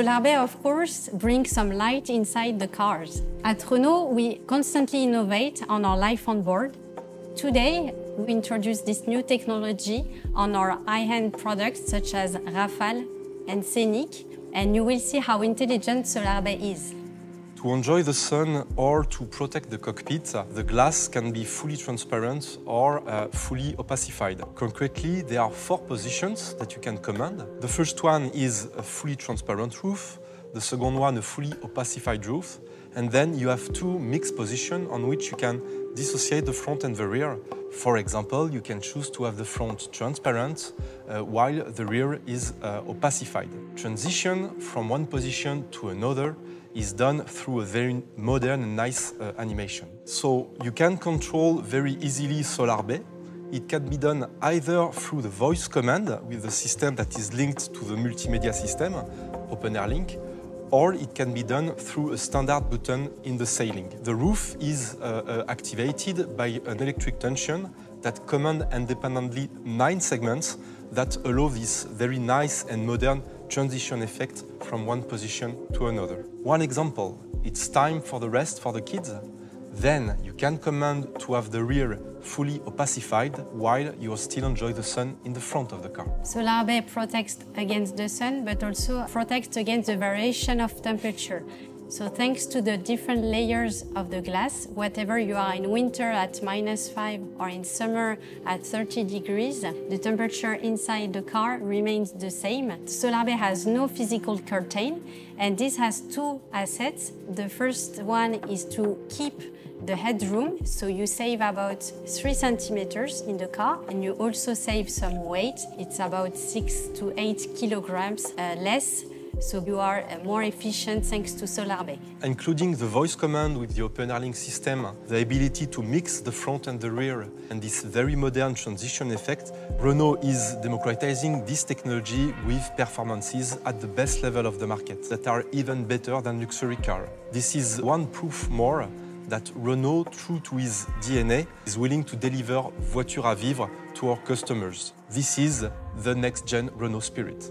Solarbay, of course, brings some light inside the cars. At Renault, we constantly innovate on our life on board. Today, we introduce this new technology on our high-end products such as Rafale and Scenic, and you will see how intelligent Solarbay is. To enjoy the sun or to protect the cockpit, the glass can be fully transparent or fully opacified. Concretely, there are 4 positions that you can command. The first one is a fully transparent roof, the second one a fully opacified roof, and then you have 2 mixed positions on which you can dissociate the front and the rear. For example, you can choose to have the front transparent while the rear is opacified. Transition from one position to another is done through a very modern and nice animation. So you can control very easily Solarbay. It can be done either through the voice command with the system that is linked to the multimedia system, OpenAirLink, or it can be done through a standard button in the ceiling. The roof is activated by an electric tension that commands independently 9 segments that allow this very nice and modern transition effect from one position to another. One example, it's time for the rest for the kids. Then you can command to have the rear fully opacified while you still enjoy the sun in the front of the car. Solarbay protects against the sun, but also protects against the variation of temperature. So thanks to the different layers of the glass, whatever you are in winter at -5 or in summer at 30 degrees, the temperature inside the car remains the same. Solarbay has no physical curtain, and this has 2 assets. The first one is to keep the headroom, so you save about 3 centimeters in the car, and you also save some weight. It's about 6 to 8 kilograms less. So you are more efficient thanks to Solarbay. Including the voice command with the OpenAirLink system, the ability to mix the front and the rear, and this very modern transition effect, Renault is democratizing this technology with performances at the best level of the market that are even better than luxury car. This is one proof more that Renault, true to his DNA, is willing to deliver voitures à vivre to our customers. This is the next-gen Renault spirit.